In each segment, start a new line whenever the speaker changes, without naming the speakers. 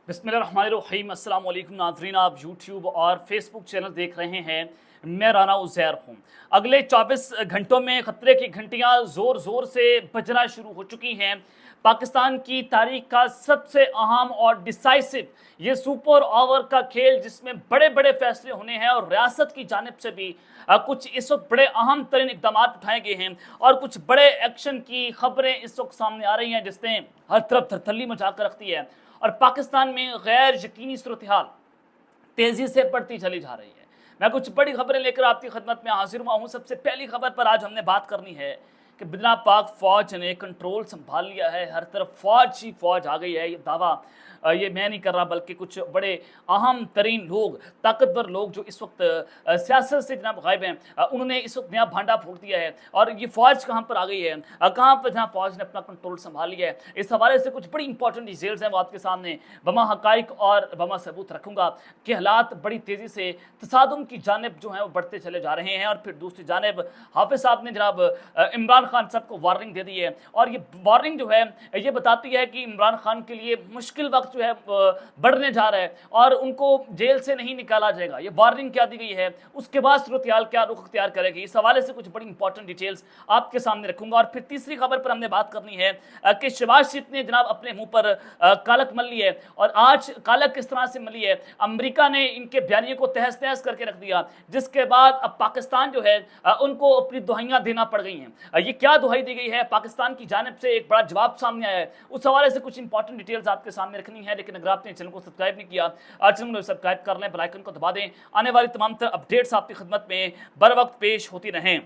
बिस्मिल्लाहिर्रहमानिर्रहीम। अस्सलाम वालेकुम नाज़रीन, आप यूट्यूब और फेसबुक चैनल देख रहे हैं। मैं राना उज़ैर हूँ। अगले 24 घंटों में ख़तरे की घंटियाँ ज़ोर ज़ोर से बजना शुरू हो चुकी हैं। पाकिस्तान की तारीख का सबसे अहम और डिसाइसिव ये सुपर ओवर का खेल, जिसमें बड़े बड़े फैसले होने हैं और रियासत की जानिब से भी कुछ इस वक्त बड़े अहम तरीन इक़दाम उठाए गए हैं और कुछ बड़े एक्शन की खबरें इस वक्त सामने आ रही हैं, जिसने हर तरफ थरथल्ली मचा कर रखती है और पाकिस्तान में गैर यकीनी सूरत हाल तेज़ी से बढ़ती चली जा रही है। मैं कुछ बड़ी खबरें लेकर आपकी खिदमत में हाजिर हुआ हूँ। सबसे पहली खबर पर आज हमने बात करनी है कि बिना पाक फ़ौज ने कंट्रोल संभाल लिया है, हर तरफ फ़ौज ही फ़ौज आ गई है। ये दावा ये मैं नहीं कर रहा, बल्कि कुछ बड़े अहम तरीन लोग, ताकतवर लोग जो इस वक्त सियासत से जनाब गायब हैं, उन्होंने इस वक्त नया भांडा फोड़ दिया है। और ये फ़ौज कहाँ पर आ गई है, कहाँ पर जहाँ फ़ौज ने अपना कंट्रोल संभाल लिया है, इस हवाले से कुछ बड़ी इंपॉर्टेंट डिटेल्स हैं वो आपके सामने बमा हकाइक और बमा सबूत रखूँगा कि हालात बड़ी तेज़ी से तसादुम की जानिब जो है वो बढ़ते चले जा रहे हैं। और फिर दूसरी जानिब हाफिज़ साहब ने जनाब इमरान खान साहब को वार्निंग दे दी है और ये वार्निंग जो है ये बताती है कि इमरान खान के लिए मुश्किल वक्त जो है बढ़ने जा रहा है और उनको जेल से नहीं निकाला जाएगा। ये वार्निंग क्या दी गई है, उसके बाद सूरत हाल क्या रुख अख्तियार करेगी, इस हवाले से कुछ बड़ी इंपॉर्टेंट डिटेल्स आपके सामने रखूंगा। और फिर तीसरी खबर पर हमने बात करनी है कि शहबाज शरीफ ने जनाब अपने मुंह पर कालक मल ली है। और आज कालक किस तरह से मली है, अमेरिका ने इनके बयानिए को तहस नहस करके रख दिया, जिसके बाद अब पाकिस्तान जो है उनको अपनी दुहाइयाँ देना पड़ गई हैं। ये क्या दुहाई दी गई है, पाकिस्तान की जानिब से एक बड़ा जवाब सामने आया है, उस हवाले से कुछ इंपॉर्टेंट डिटेल्स आपके सामने रखनी है। लेकिन अगर आपने चैनल को सब्सक्राइब नहीं किया, चैनल को सब्सक्राइब कर लें, बेल आइकन को दबा दें, आने वाली तमाम तरह अपडेट्स आपकी खिदमत में बर वक्त पेश होती रहें।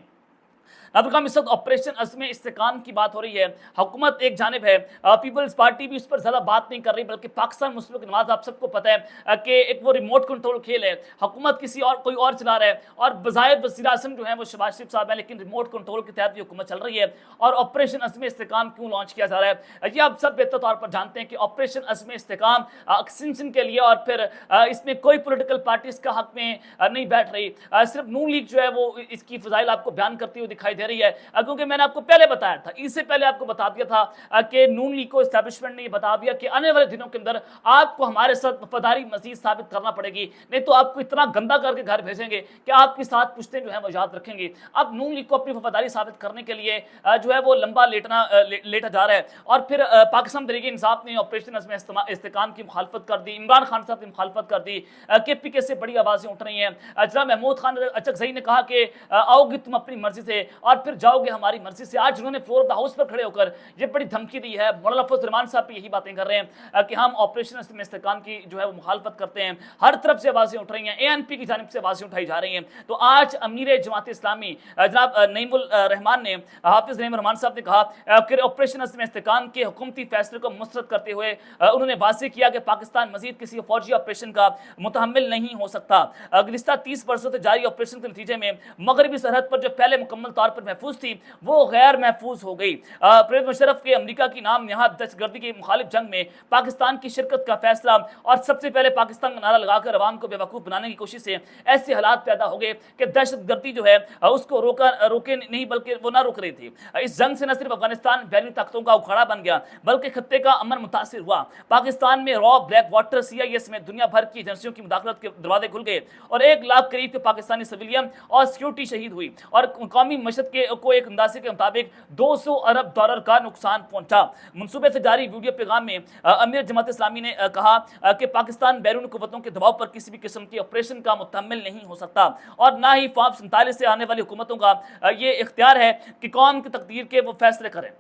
अब इस वक्त ऑपरेशन अज़्म इस्तेकाम की बात हो रही है। हुकूमत एक जानिब है, पीपल्स पार्टी भी उस पर ज़्यादा बात नहीं कर रही, बल्कि पाकिस्तान मुस्लिम लीग नवाज, आप सबको पता है कि एक वो रिमोट कंट्रोल खेल है, हुकूमत किसी और कोई और चला रहा है और बज़ाहिर वज़ीर आज़म जो है वो शहबाज शरीफ साहब है, लेकिन रिमोट कंट्रोल के तहत ये हुकूमत चल रही है। और ऑपरेशन अज़्म इस्तेकाम क्यों लॉन्च किया जा रहा है, ये आप सब बेहतर तौर पर जानते हैं कि ऑपरेशन अज़्म इस्तेकाम एक्सटेंशन के लिए, और फिर इसमें कोई पोलिटिकल पार्टी इसका हक में नहीं बैठ रही, सिर्फ नून लीग जो है वो इसकी फ़ज़ाइल आपको बयान करती हुई दिखाई दे रही है। क्योंकि मैंने आपको पहले बताया था, इससे पहले आपको बता दिया था कि नून लीग को एस्टैब्लिशमेंट ने ये बता दिया कि आने वाले दिनों के अंदर आपको हमारे साथ वफादारी मजीद साबित करना पड़ेगी, नहीं तो आपको इतना गंदा करके घर भेजेंगे कि आपके साथ पुश्ते जो है वो याद रखेंगे। अब नून लीग को अपनी वफादारी साबित करने के लिए जो है वो लंबा लेटा जा रहा है। और फिर पाकिस्तान तहरीक इंसाफ ने ऑपरेशन अज़्म इस्तेकाम की मुखालफत कर दी, इमरान खान साहब ने मुखालफत कर दी, KPK से बड़ी आवाज़ें उठ रही हैं। जनाब महमूद खान अचकज़ई ने कहा कि आओगे तुम अपनी मर्जी से और फिर जाओगे हमारी मर्जी से। आज उन्होंने फ्लोर ऑफ द हाउस पर खड़े होकर ये बड़ी धमकी दी है। मौलाना फजल रहमान साहब भी यही बातें कर रहे हैं कि हम ऑपरेशन अज़्म इस्तेकाम की जो है वो मुखालफत करते हैं। हर तरफ से आवाज़ें उठ रही हैं, ANP की जानिब से आवाज़ें उठाई जा रही हैं। तो आज अमीर जमात इस्लामी जनाब नईमुल रहमान ने, हाफिज़ नईमुल रहमान साहब ने कहा कि ऑपरेशन अज़्म इस्तेकाम के हुकूमती फैसले को मुस्तरद करते हुए उन्होंने वाज़ेह किया कि पाकिस्तान मजीद किसी फौजी ऑपरेशन का मुतहम्मिल नहीं हो सकता। गुज़िश्ता 30 वर्षों से जारी ऑपरेशन के नतीजे में मगरबी सरहद पर जो पहले मुकम्मल तौर पर महफूज थी वो गैर महफूज हो गई। परवेज़ मुशर्रफ के अमेरिका की नाम नहाद दहशतगर्दी की मुखालिफ जंग में पाकिस्तान की शिरकत का फैसला और सबसे पहले पाकिस्तान का नारा लगाकर अवाम को बेवकूफ़ बनाने की कोशिश से ऐसे हालात पैदा हो गए कि दहशतगर्दी जो है उसको रोके नहीं, बल्कि वो ना रुक रही थी। इस जंग से न सिर्फ अफगानिस्तान बैरूनी ताकतों का उखाड़ा बन गया, बल्कि खत्ते का अमन मुतासिर हुआ। पाकिस्तान में रॉ, ब्लैक वाटर, CIA समेत दुनिया भर की एजेंसियों की मुदाखलत के दरवाजे खुल गए और 1 लाख करीब के पाकिस्तानी सिविलियन और सिक्योरिटी शहीद हुई और कौमी मशद को एक अंदाजे के मुताबिक 200 अरब डॉलर का नुकसान पहुंचा। मनसूबे से जारी वीडियो पैगाम में अमीर जमात इस्लामी ने कहा कि पाकिस्तान बैरून कुव्वतों के दबाव पर किसी भी किस्म के ऑपरेशन का मुतहम्मिल नहीं हो सकता और ना ही FAB 47 से आने वाली हुकूमतों का ये इख्तियार है कि कौम की तकदीर के वो फैसले करें।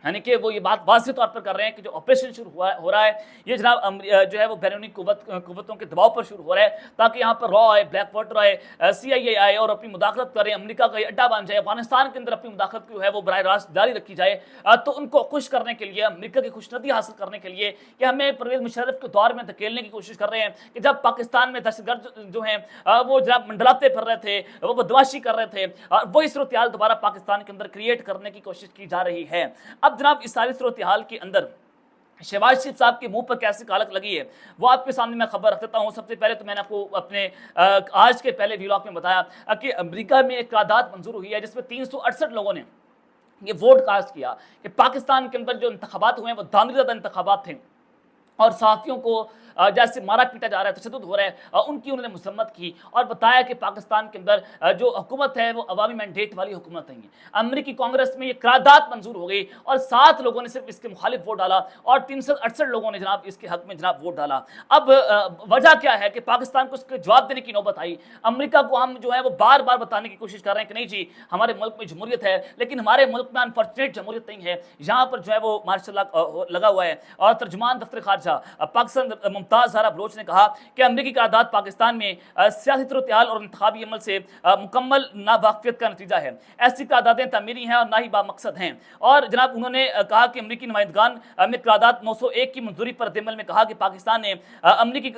यानी कि वो ये बात वाज़ेह तौर पर कर रहे हैं कि जो ऑपरेशन शुरू हो रहा है ये जनाब जो है वो बैरूनी कुव्वतों के दबाव पर शुरू हो रहा है, ताकि यहाँ पर रॉ आए, ब्लैक वाटर आए, CIA आए और अपनी मुदाखलत करें, अमेरिका का अड्डा बन जाए, अफगानिस्तान के अंदर अपनी मुदाखलत जो है वो बराह रास्त जारी रखी जाए। तो उनको खुश करने के लिए, अमेरिका की खुशनदी हासिल करने के लिए कि हमें परवेज़ मुशर्रफ के दौर में धकेलने की कोशिश कर रहे हैं कि जब पाकिस्तान में दहशतगर्द जो हैं वो जनाब मंडलाते फिर रहे थे, वो बदमाशी कर रहे थे और वही सूरत हाल दोबारा पाकिस्तान के अंदर क्रिएट करने की कोशिश की जा रही है। अब जनाब इस सारी सूरत हाल के अंदर शहबाज शरीफ साहब के मुंह पर कैसे कालक लगी है वो आपके सामने मैं खबर रख देता हूँ। सबसे पहले तो मैंने आपको अपने आज के पहले व्लॉग में बताया कि अमेरिका में एक तादाद मंजूर हुई है जिसमें 368 लोगों ने ये वोट कास्ट किया कि पाकिस्तान के अंदर जो इंतखाबात हुए हैं वो दानिशज़दा इंतखाबात थे और सहाफ़ियों को जैसे मारा पीटा जा रहा है, तशद्दुद हो रहा है, उनकी उन्होंने मज़म्मत की और बताया कि पाकिस्तान के अंदर जो हुकूमत है वो अवामी मैंडेट वाली हुकूमत नहीं है। अमरीकी कांग्रेस में ये करारदाद मंजूर हो गई और 7 लोगों ने सिर्फ इसके मुखालिफ वोट डाला और 368 लोगों ने जनाब इसके हक में जनाब वोट डाला। अब वजह क्या है कि पाकिस्तान को उसके जवाब देने की नौबत आई। अमरीका को हम जो है वो बार बार बताने की कोशिश कर रहे हैं कि नहीं जी, हमारे मुल्क में जमहूरियत है, लेकिन हमारे मुल्क में अनफॉर्चुनेट जमहूरियत नहीं है। यहाँ पर जो है वो मार्शल लॉ लगा हुआ है। और तर्जुमान दफ्तर खारजा पाकिस्तान मुमताज़ ज़हरा बलोच ने कहा कि अमरीकी करारदाद पाकिस्तान में सियासी सूरत-ए-हाल और इंतखाबी अमल से मुकम्मल नावाकिफियत का नतीजा है। ऐसी करारदादें तामीरी हैं और ना ही बामकसद हैं। और जनाब उन्होंने कहा कि अमरीकी नुमाइंदगान में करारदाद 901 की मंजूरी पर रद्द-ए-अमल में कहा कि पाकिस्तान ने अमरीकी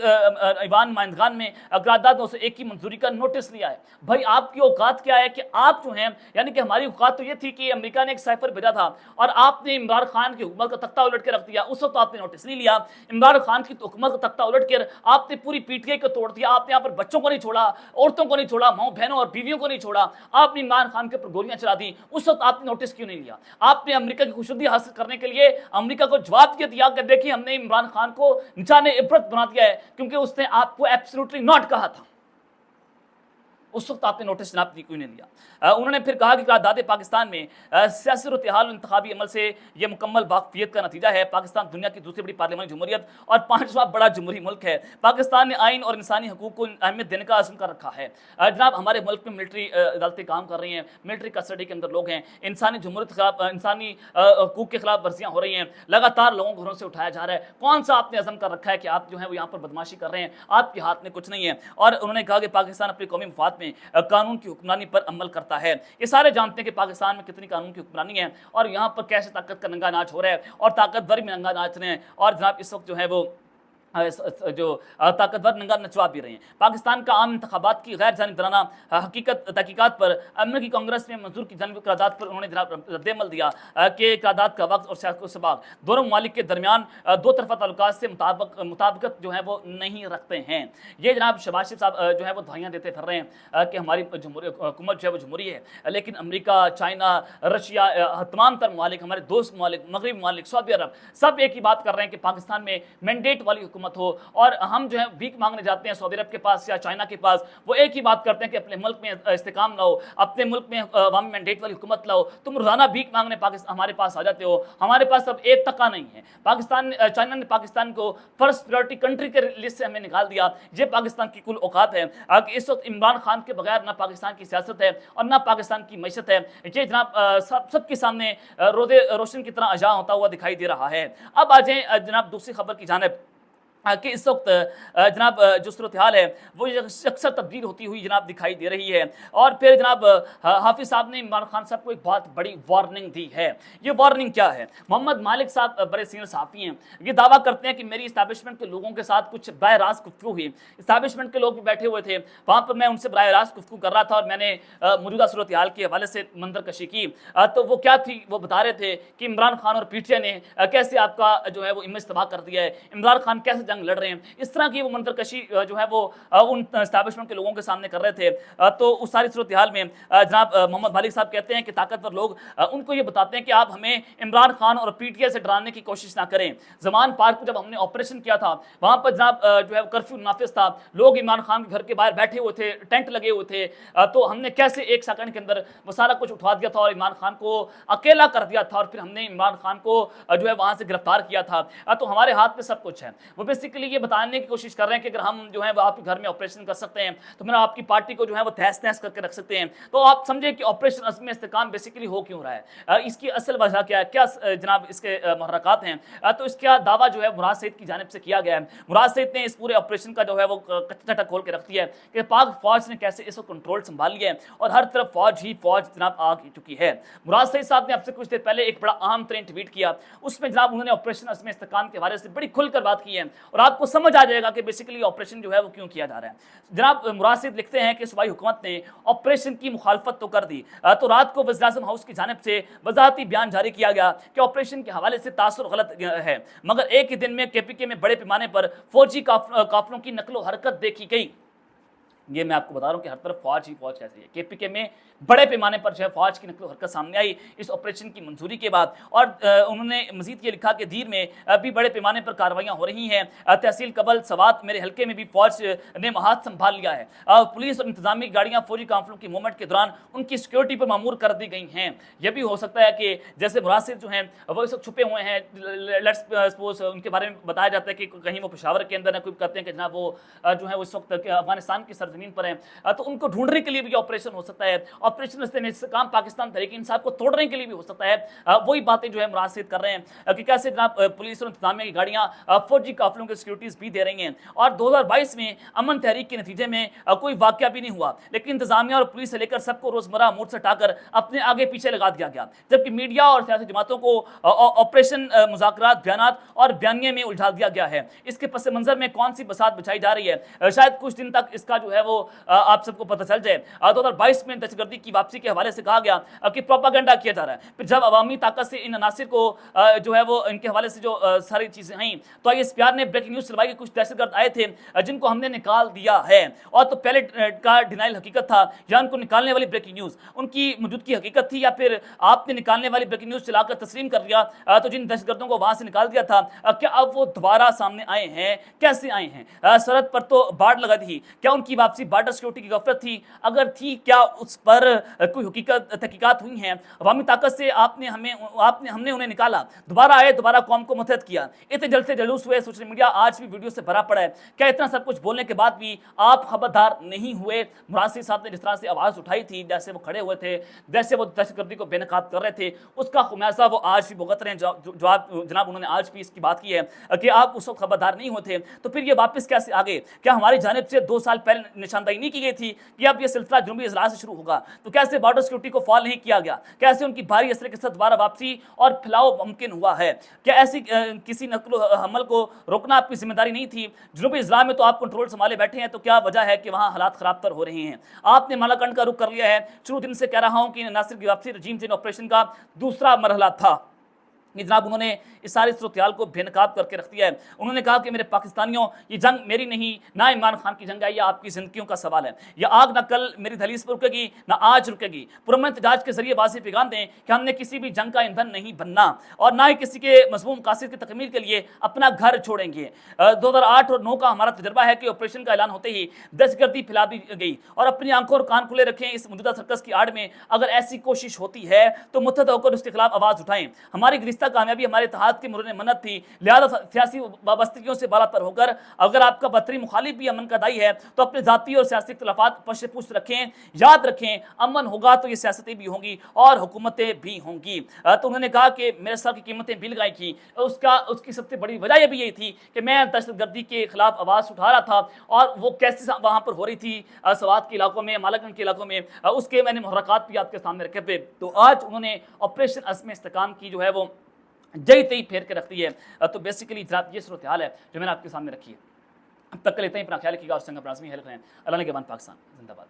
ईवान नुमाइंदगान में करारदाद 901 की मंजूरी का नोटिस लिया है। भाई आपकी औकात क्या है कि आप जो हैं, यानी कि हमारी औकात तो ये थी कि अमेरिका ने एक साइफर भेजा था और आपने इमरान खान की हुकूमत का तख्ता उलट के रख दिया। उस वक्त आपने नोटिस नहीं लिया। इमरान खान की हुकूमत का तख्ता उलट कर आपने पूरी पीटीआई को तोड़ दिया। आपने यहाँ पर बच्चों को नहीं छोड़ा, औरतों को नहीं छोड़ा, माँ बहनों और बीवियों को नहीं छोड़ा। आपने इमरान खान के ऊपर गोलियां चला दी। उस वक्त आपने नोटिस क्यों नहीं लिया? आपने अमेरिका की खुशनुदी हासिल करने के लिए अमेरिका को जवाब दिया कि देखिए हमने इमरान खान को निशाने इबरत बना दिया है क्योंकि उसने आपको एब्सोल्युटली नॉट कहा था। उस वक्त आपने नोटिस जनाब क्यों नहीं लिया? उन्होंने फिर कहा कि करारदाद पाकिस्तान में सियासी सूरत-ए-हाल इंतखाबी अमल से यह मुकम्मल वाकफियत का नतीजा है। पाकिस्तान दुनिया की दूसरी बड़ी पार्लियामानी जमहूरियत और 5वां बड़ा जमहूरी मुल्क है। पाकिस्तान ने आइन और इंसानी हकूक को अहमियत देने का अज़्म कर रखा है। जनाब हमारे मुल्क में मिलिट्री अदालतें काम कर रही हैं, मिलिट्री कस्टडी के अंदर लोग हैं, इंसानी जमहूरियत के खिलाफ, इंसानी हकूक के खिलाफ वर्जियाँ हो रही हैं, लगातार लोगों को घरों से उठाया जा रहा है। कौन सा आपने अज़्म कर रखा है कि आप जो है वो यहाँ पर बदमाशी कर रहे हैं? आपके हाथ में कुछ नहीं है। और उन्होंने कहा कि पाकिस्तान अपने कौमी मफाद में कानून की हुक्मरानी पर अमल करता है। ये सारे जानते हैं कि पाकिस्तान में कितनी कानून की हुक्मरानी है और यहाँ पर कैसे ताकत का नंगा नाच हो रहा है और ताकतवर भी नंगा नाच रहे हैं। और जनाब इस वक्त जो है वो जो ताकतवर नंगा नचवा भी रहे हैं। पाकिस्तान का आम इंतखाबात की गैर जानिबदाराना हकीकत तहकीकात पर अमरीकी कांग्रेस में मंजूर की जानिब करारदाद पर उन्होंने जनाब रद्द-ए-अमल दिया कि करारदाद का वक्त और सियासत सबक दोनों ममालिक के दरमियान दो तरफा ताल्लुकात से मुताबिकत जो है वो नहीं रखते हैं। ये जनाब शहबाज शरीफ साहब जो है वो दवाइयाँ देते फिर रहे हैं कि हमारी हुकूमत जो है वो जमहूरी है, लेकिन अमरीका, चाइना, रशिया, तमाम तर ममालिक, हमारे दोस्त ममालिक, मगरबी ममालिक, सऊदी अरब, सब एक ही बात कर रहे हैं कि पाकिस्तान में मैंडेट वाली हुकूमत हो। और हम जो है भीख मांगने जाते हैं सऊदी अरब के पास या चाइना के पास, वो एक ही बात करते हैं कि अपने मुल्क में इस्तेकाम लाओ, अपने मुल्क में अवामी मैंडेट वाली हुकूमत लाओ। तुम रोजाना भीख मांगने हमारे पास आ जाते हो। हमारे पास अब एक टका नहीं है। चाइना ने पाकिस्तान को फर्स्ट प्रायोरिटी कंट्री के लिस्ट से हमें निकाल दिया। ये पाकिस्तान की कुल औकात है कि इस वक्त इमरान खान के बगैर ना पाकिस्तान की सियासत है और ना पाकिस्तान की मैशत है। ये जनाब सबके सामने रोशन की तरह अजा होता हुआ दिखाई दे रहा है। अब आ जाए जनाब दूसरी खबर की जानिब कि इस वक्त जनाब जो सूरत-ए-हाल है वो अक्सर तब्दील होती हुई जनाब दिखाई दे रही है। और फिर जनाब हाफिज़ साहब ने इमरान खान साहब को एक बहुत बड़ी वार्निंग दी है। ये वार्निंग क्या है? मोहम्मद मालिक साहब बड़े सीनियर सहाफ़ी हैं, ये दावा करते हैं कि मेरी इस्टेब्लिशमेंट के लोगों के साथ कुछ बराह रास्त गुफ्तगू हुई। इस्टेब्लिशमेंट के लोग भी बैठे हुए थे, वहाँ पर मैं उनसे बराह रास्त गुफ्तगू कर रहा था और मैंने मौजूदा सूरत-ए-हाल के हवाले से मंजरकशी की। तो वो क्या थी? वो बता रहे थे कि इमरान खान और पीटीआई ने कैसे आपका जो है वो इमेज तबाह कर दिया है, इमरान खान कैसे लड़ रहे हैं। इस तरह की वो मंतरकशी जो है वो उन एस्टैब्लिशमेंट के लोगों के सामने कर रहे थे। तो उस सारी सूरत-ए-हाल में जनाब मोहम्मद मालिक साहब कहते हैं कि ताकतवर लोग उनको ये बताते हैं कि आप हमें इमरान खान और पीटीआई से डराने की कोशिश ना करें। जमान पार्क पर जब हमने ऑपरेशन किया था, वहाँ पर जनाब जो है कर्फ्यू नाफिज था, लोग इमरान खान के घर के बाहर बैठे हुए थे, टेंट लगे हुए थे। तो हमने कैसे एक सेकंड के अंदर वो सारा कुछ उठवा दिया था और इमरान खान को अकेला कर दिया था और फिर हमने इमरान खान को जो है वहाँ से गिरफ्तार किया था। तो हमारे हाथ में सब कुछ है। वो बेसिकली ये बताने की कोशिश कर रहे हैं कि अगर हम जो है वो आपके घर में ऑपरेशन कर सकते हैं तो फिर आपकी पार्टी को जो है वो तहस नहस करके रख सकते हैं। तो आप समझे कि ऑपरेशन अज़्म इस्तेकाम बेसिकली हो क्यों रहा है, इसकी असल वजह क्या है, क्या जनाब इसके महरक़ात हैं। तो इसका दावा जो है मुराद सईद की जानिब से किया गया है। मुराद सईद ने इस पूरे ऑपरेशन का जो है वो कच्चा खोल के रख दिया है कि पाक फौज ने कैसे इसको कंट्रोल संभाल लिया है और हर तरफ फौज ही फौज जनाब आ चुकी है। मुराद सईद साहब ने आपसे कुछ देर पहले एक बड़ा अहम तरीन ट्वीट किया, उसमें जनाब उन्होंने ऑपरेशन अज़्म इस्तेकाम के हवाले से बड़ी खुलकर बात की है और आपको समझ आ जाएगा कि बेसिकली ऑपरेशन जो है वो क्यों किया जा रहा है। जनाब मुराद सईद लिखते हैं कि सूबाई हुकूमत ने ऑपरेशन की मुखालफत तो कर दी, तो रात को वज़ीर-ए-आज़म हाउस की जानिब से वजाहती बयान जारी किया गया कि ऑपरेशन के हवाले से तासुर गलत है, मगर एक ही दिन में केपीके में बड़े पैमाने पर फौजी काफिलों की नकलो हरकत देखी गई। ये मैं आपको बता रहा हूँ कि हर तरफ फौज ही फौज कैसी है। केपीके में बड़े पैमाने पर जो है फौज की नकलो हरकत सामने आई इस ऑपरेशन की मंजूरी के बाद। और उन्होंने मजीद ये लिखा कि दीर में भी बड़े पैमाने पर कार्रवाइयाँ हो रही हैं। तहसील कबल सवात मेरे हल्के में भी फौज ने हाथ संभाल लिया है। पुलिस और इंतजामी गाड़ियाँ फौजी काफिलों की मूवमेंट के दौरान उनकी सिक्योरिटी पर मामूर कर दी गई हैं। यह भी हो सकता है कि जैसे मुरासिर जो हैं वो इस वक्त छुपे हुए हैं, लेट्स सपोज उनके बारे में बताया जाता है कि कहीं वो पेशावर के अंदर है, कोई कहते हैं कि जनाब वो जो है उस वक्त अफगानिस्तान की सरजमीन पर हैं, तो उनको ढूंढने के लिए भी ऑपरेशन हो सकता है। ऑपरेशन काम पाकिस्तान तहरीक इंसाफ को तोड़ने के लिए भी हो सकता है। वही बातें जो है मुरासिर कर रहे हैं कि कैसे जनाब पुलिस और इंतजामिया की गाड़ियां फौजी काफिलों की सिक्योरिटीज भी दे रही हैं। और 2022 में अमन तहरीक के नतीजे में कोई वाकया भी नहीं हुआ, लेकिन इंतजामिया और पुलिस से लेकर सबको रोजमर्रा मोड़ से हटाकर अपने आगे पीछे लगा दिया गया, जबकि मीडिया और सियासी जमातों को ऑपरेशन मुज़ाकरात बयानात और बयानिए में उलझा दिया गया है। इसके पस मंजर में कौन सी बसात बिछाई जा रही है, शायद कुछ दिन तक इसका जो है वो आप सबको पता चल जाए। 2022 में दहशतगर्दी की वापसी के हवाले से कहा गया कि प्रोपागेंडा किया जा रहा है। फिर जब अवामी ताकत से इन अनासिर को जो है वो इनके हवाले से जो सारी चीजें आई, तो ISPR ने ब्रेकिंग न्यूज चलवाई कि कुछ दहशतगर्द आए थे जिनको हमने निकाल दिया है। और तो पहले का डिनाइल हकीकत था या उनको निकालने वाली ब्रेकिंग न्यूज उनकी मौजूदगी हकीकत थी, या फिर आपने निकालने वाली ब्रेकिंग न्यूज चलाकर तस्लीम कर दिया तो जिन दहशतगर्दों को वहां से निकाल दिया था क्या अब वो दोबारा सामने आए हैं, कैसे आए हैं? सरहद पर तो बाढ़ लगा थी, क्या उनकी वापसी बॉर्डर सिक्योरिटी की गफलत थी? अगर थी, क्या उस पर कोई हकीकत तहकीकात हुई हैं? अवामी ताकत से हमने उन्हें निकाला, दोबारा आए, दोबारा कौम को मुतहद किया, इतने जलसे जलूस हुए, सोशल मीडिया आज भी वीडियो से भरा पड़ा है। क्या इतना सब कुछ बोलने के बाद भी आप खबरदार नहीं हुए? मुरासिर साहब ने जिस तरह से आवाज़ उठाई थी, जैसे वो खड़े हुए थे, जैसे वो दहशतगर्दी को बेनकाब कर रहे थे, उसका खुमियाजा वो आज भी भुगत रहे हैं। जनाब उन्होंने आज भी इसकी बात की है कि आप उस वक्त खबरदार नहीं होते तो फिर ये वापस कैसे आ गए? क्या हमारी जानिब से 2 साल पहले निशानदाही नहीं की गई थी कि अब ये सिलसिला जनूबी इजलास से शुरू होगा? तो कैसे बॉर्डर सिक्योरिटी को फॉल नहीं किया गया? कैसे उनकी भारी असर के साथ दोबारा वापसी और फैलाव मुमकिन हुआ है? क्या ऐसी किसी नकलो हमल को रोकना आपकी जिम्मेदारी नहीं थी? जनूबी इजला में तो आप कंट्रोल संभाले बैठे हैं, तो क्या वजह है कि वहाँ हालात खराब तर हो रहे हैं? आपने मालाकंड का रुख कर लिया है। शुरू दिन से कह रहा हूँ कि नासिर की वापसी रजीम चेंज ऑपरेशन का दूसरा मरहला था। जनाब उन्होंने इस सारी सूरत को बेनकाब करके रख दिया है। उन्होंने कहा कि मेरे पाकिस्तानियों, ये जंग मेरी नहीं, ना इमरान खान की जंग है, ये आपकी जिंदगियों का सवाल है। यह आग ना कल मेरी दहलीज पर रुकेगी, ना आज रुकेगी। पुरअमन एहतजाज के जरिए वाज़ेह पैगाम दें कि हमने किसी भी जंग का ईंधन नहीं बनना और ना ही किसी के मज़मूम मकासद की तकमील के लिए अपना घर छोड़ेंगे। 2008 और 9 का हमारा तजर्बा है कि ऑपरेशन का ऐलान होते ही दहशतगर्दी फैला दी गई। और अपनी आंखों और कान खुले रखें, इस मौजूदा सर्कस की आड़ में अगर ऐसी कोशिश होती है तो मुत्तहद होकर उसके खिलाफ आवाज़ उठाएं। हमारी गुज़िश्ता कामयाबी हमारे इत्तेहाद की मुरन मन्नत थी, लिहाजा सियासी वाबस्तगियों से बाला तर होकर अगर आपका बदतरीन मुखालिफ भी अमन का दाई है तो अपने जाती और सियासी इख्तिलाफात पश्च पुश्त रखें। याद रखें, अमन होगा तो ये सियासतें भी होंगी और हुकूमतें भी होंगी। तो उन्होंने कहा कि मेरे साथ की कीमतें भी लगाई थी, उसकी सबसे बड़ी वजह यह भी यही थी कि मैं दहशतगर्दी के खिलाफ आवाज़ उठा रहा था और वो कैसे वहाँ पर हो रही थी सवात के इलाकों में, मालाकंड के इलाकों में, उसके मैंने मुहर्रकात भी आपके सामने रखे थे। तो आज उन्होंने ऑपरेशन अज़्म इस्तेकाम की जो है वो जई तई फेर के रख दी है। तो बेसिकली जनाब ये सूरत हाल है जो मैंने आपके सामने रखी है। अब तक के लिए इतना ही, अपना ख्याल रखिएगा और संग अपना आज़मी हेल्प करें। अल्लाह ने के बाद पाकिस्तान जिंदाबाद।